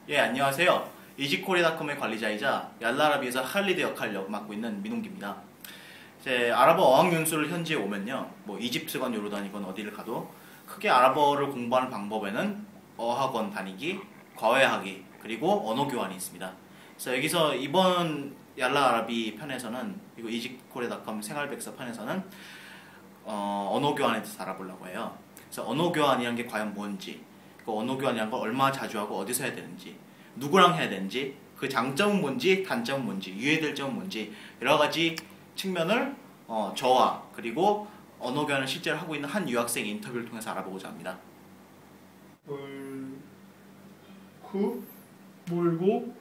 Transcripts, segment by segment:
예, 안녕하세요. 이지코리닷컴의 관리자이자 얄라라비에서 할리드 역할을 맡고 있는 민홍기입니다. 이제 아랍어 어학연수를 현지에 오면요, 뭐 이집트건 요르단이건 어디를 가도 크게 아랍어를 공부하는 방법에는 어학원 다니기, 과외하기, 그리고 언어 교환이 있습니다. 그래서 여기서 이번 얄라아라비 편에서는, 그리고 이지코리닷컴 생활백서 편에서는 언어 교환에 대해서 알아보려고 해요. 그래서 언어 교환이란 게 과연 뭔지, 그 언어 교환이란 걸 얼마나 자주 하고 어디서 해야 되는지, 누구랑 해야 되는지, 그 장점은 뭔지, 단점은 뭔지, 유의될 점은 뭔지, 여러 가지 측면을 저와 그리고 언어 교환을 실제로 하고 있는 한 유학생 인터뷰를 통해서 알아보고자 합니다. 몰고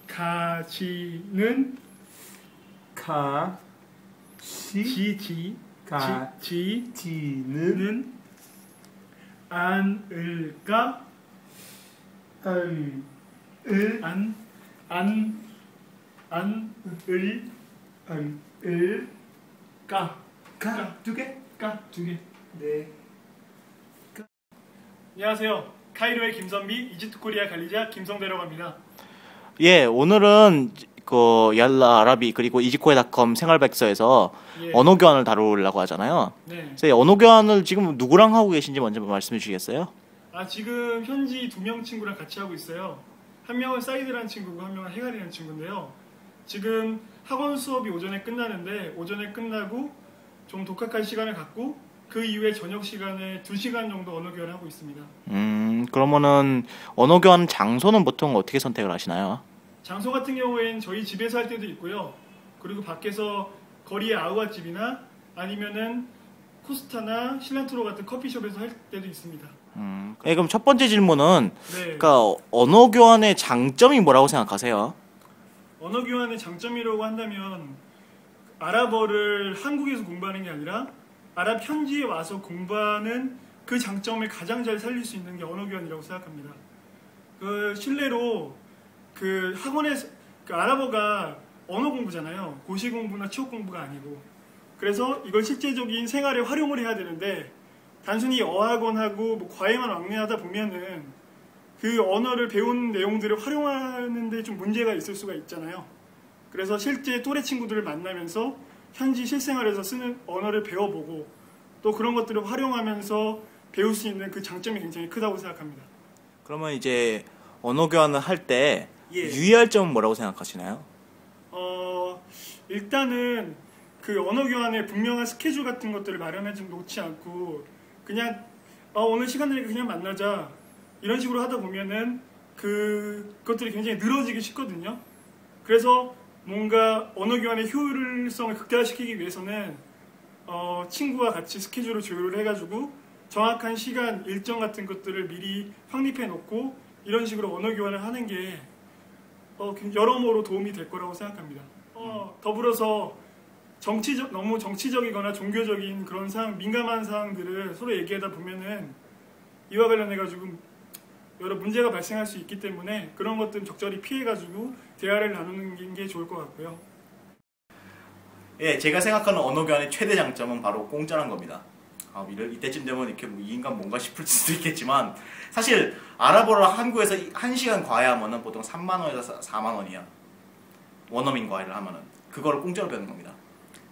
가지는 지는 않을까? 두 개? 두 개. 네. 안녕하세요. 카이로의 김선비, 이집트코리아 관리자 김성대라고 합니다. 예, 오늘은 그 얄라아라비 그리고 이지코리닷컴 생활백서에서 언어 교환을 다루려고 하잖아요. 네. 그래서 언어 교환을 지금 누구랑 하고 계신지 먼저 말씀해 주시겠어요? 지금 현지 2명 친구랑 같이 하고 있어요. 한 명은 사이드라는 친구고 한 명은 해갈이라는 친구인데요. 지금 학원 수업이 오전에 끝나는데 오전에 끝나고 좀 독학할 시간을 갖고 그 이후에 저녁 시간에 2시간 정도 언어 교환을 하고 있습니다. 그러면은 언어 교환 장소는 보통 어떻게 선택을 하시나요? 장소 같은 경우에는 저희 집에서 할 때도 있고요. 그리고 밖에서 거리의 아우아집이나 아니면은 코스타나 실란트로 같은 커피숍에서 할 때도 있습니다. 네, 그럼 첫 번째 질문은 네. 그러니까 언어 교환의 장점이 뭐라고 생각하세요? 언어 교환의 장점이라고 한다면 아랍어를 한국에서 공부하는 게 아니라 아랍 현지에 와서 공부하는 그 장점을 가장 잘 살릴 수 있는 게 언어 교환이라고 생각합니다. 그 실례로 그 학원에서 그 아랍어가 언어 공부잖아요. 고시 공부나 취업 공부가 아니고. 그래서 이걸 실제적인 생활에 활용을 해야 되는데 단순히 어학원하고 뭐 과외만 왕래하다 보면은 그 언어를 배운 내용들을 활용하는 데 좀 문제가 있을 수가 있잖아요. 그래서 실제 또래 친구들을 만나면서 현지 실생활에서 쓰는 언어를 배워보고 또 그런 것들을 활용하면서 배울 수 있는 그 장점이 굉장히 크다고 생각합니다. 그러면 이제 언어 교환을 할 때 예. 유의할 점은 뭐라고 생각하시나요? 일단은 그 언어 교환에 분명한 스케줄 같은 것들을 마련해 좀 놓지 않고 그냥 오늘 시간 되니까 그냥 만나자 이런 식으로 하다 보면은 그것들이 굉장히 늘어지기 쉽거든요. 그래서 뭔가 언어 교환의 효율성을 극대화시키기 위해서는 친구와 같이 스케줄을 조율을 해가지고 정확한 시간 일정 같은 것들을 미리 확립해 놓고 이런 식으로 언어 교환을 하는 게 여러모로 도움이 될 거라고 생각합니다. 더불어서 너무 정치적이거나 종교적인 그런 민감한 사항들을 서로 얘기하다 보면은 이와 관련해가지고 여러 문제가 발생할 수 있기 때문에 그런 것들은 적절히 피해가지고 대화를 나누는 게 좋을 것 같고요. 예, 제가 생각하는 언어 교환의 최대 장점은 바로 공짜란 겁니다. 이때쯤 되면 이렇게 이 인간 뭔가 싶을 수도 있겠지만 사실 아랍어를 한국에서 1시간 과외하면은 보통 3만 원에서 4만 원이야. 원어민 과외를 하면은 그거를 공짜로 배우는 겁니다.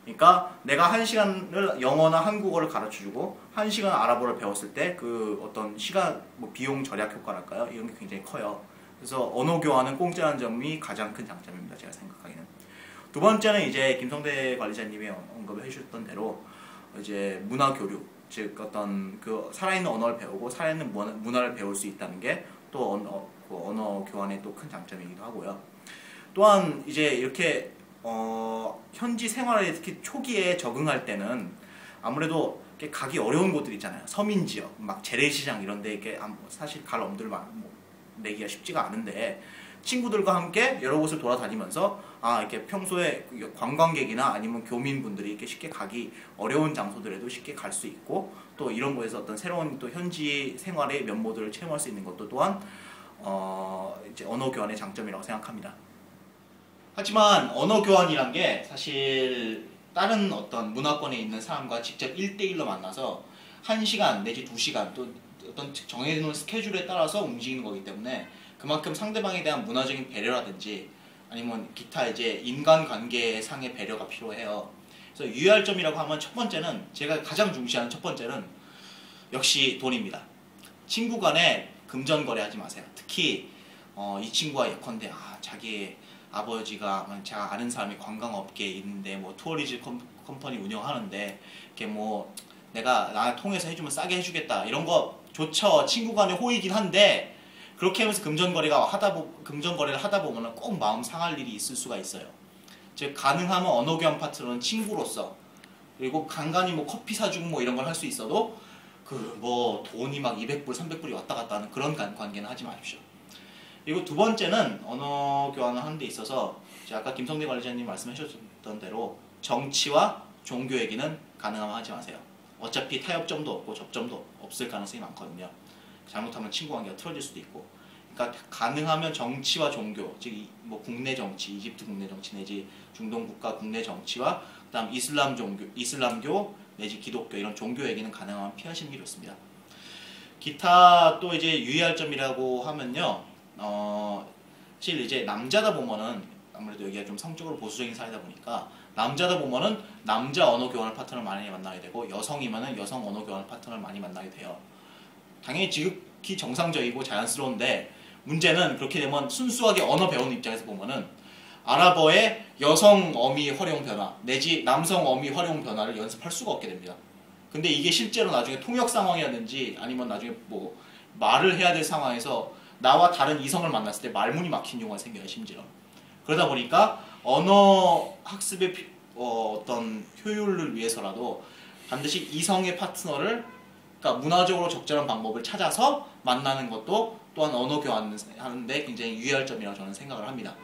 그러니까 내가 1시간을 영어나 한국어를 가르쳐주고 1시간 아랍어를 배웠을 때 그 어떤 시간 비용 절약 효과랄까요? 이런 게 굉장히 커요. 그래서 언어 교환은 공짜라는 점이 가장 큰 장점입니다. 제가 생각하기는. 두 번째는 이제 김성대 관리자님이 언급을 해주셨던 대로 이제 문화 교류, 즉 어떤 그 살아있는 언어를 배우고 살아있는 문화를 배울 수 있다는 게 또 언어 교환의 또 큰 장점이기도 하고요. 또한 이제 이렇게 현지 생활에 특히 초기에 적응할 때는 아무래도 가기 어려운 곳들 있잖아요. 서민 지역, 막 재래시장 이런 데 이렇게 사실 갈 엄두를 내기가 쉽지가 않은데 친구들과 함께 여러 곳을 돌아다니면서 이렇게 평소에 관광객이나 아니면 교민분들이 이렇게 쉽게 가기 어려운 장소들에도 쉽게 갈 수 있고 또 이런 곳에서 어떤 새로운 또 현지 생활의 면모들을 체험할 수 있는 것도 또한 이제 언어 교환의 장점이라고 생각합니다. 하지만 언어 교환이란 게 사실 다른 어떤 문화권에 있는 사람과 직접 1대1로 만나서 1시간 내지 2시간 또 어떤 정해놓은 스케줄에 따라서 움직이는 거기 때문에 그만큼 상대방에 대한 문화적인 배려라든지 아니면 기타 이제 인간관계상의 배려가 필요해요. 그래서 유의할 점이라고 하면 첫 번째는 제가 가장 중시하는 첫 번째는 역시 돈입니다. 친구 간에 금전거래하지 마세요. 특히 이 친구가 예컨대 자기 아버지가 제가 아는 사람이 관광업계에 있는데 뭐 투어리즘 컴퍼니 운영하는데 이렇게 뭐 내가 나 통해서 해주면 싸게 해주겠다 이런 거 좋죠. 친구 간의 호의긴 한데 그렇게 하면서 금전거래를 하다 보면 꼭 마음 상할 일이 있을 수가 있어요. 즉 가능하면 언어교환 파트너는 친구로서 그리고 간간히 뭐 커피 사주고 뭐 이런 걸 할 수 있어도 그 뭐 돈이 막 200불, 300불이 왔다 갔다 하는 그런 관계는 하지 마십시오. 그리고 두 번째는 언어 교환을 하는 데 있어서 제가 아까 김성대 관리자님 말씀하셨던 대로 정치와 종교 얘기는 가능하면 하지 마세요. 어차피 타협점도 없고 접점도 없을 가능성이 많거든요. 잘못하면 친구 관계가 틀어질 수도 있고. 그러니까 가능하면 정치와 종교, 즉 뭐 국내 정치, 이집트 국내 정치 내지 중동 국가 국내 정치와 그다음 이슬람교 내지 기독교 이런 종교 얘기는 가능하면 피하시는 게 좋습니다. 기타 또 이제 유의할 점이라고 하면요. 사실 이제 남자다 보면은 아무래도 여기가 좀 성적으로 보수적인 사회다 보니까 남자다 보면은 남자 언어 교환 파트너를 많이 만나게 되고 여성이면은 여성 언어 교환 파트너를 많이 만나게 돼요. 당연히 지극히 정상적이고 자연스러운데 문제는 그렇게 되면 순수하게 언어 배우는 입장에서 보면은 아랍어의 여성 어미 활용 변화 내지 남성 어미 활용 변화를 연습할 수가 없게 됩니다. 근데 이게 실제로 나중에 통역 상황이라든지 아니면 나중에 뭐 말을 해야 될 상황에서 나와 다른 이성을 만났을 때 말문이 막힌 경우가 생겨요. 심지어 그러다 보니까 언어 학습의 어떤 효율을 위해서라도 반드시 이성의 파트너를 그러니까 문화적으로 적절한 방법을 찾아서 만나는 것도 또한 언어 교환하는데 굉장히 유의할 점이라고 저는 생각을 합니다.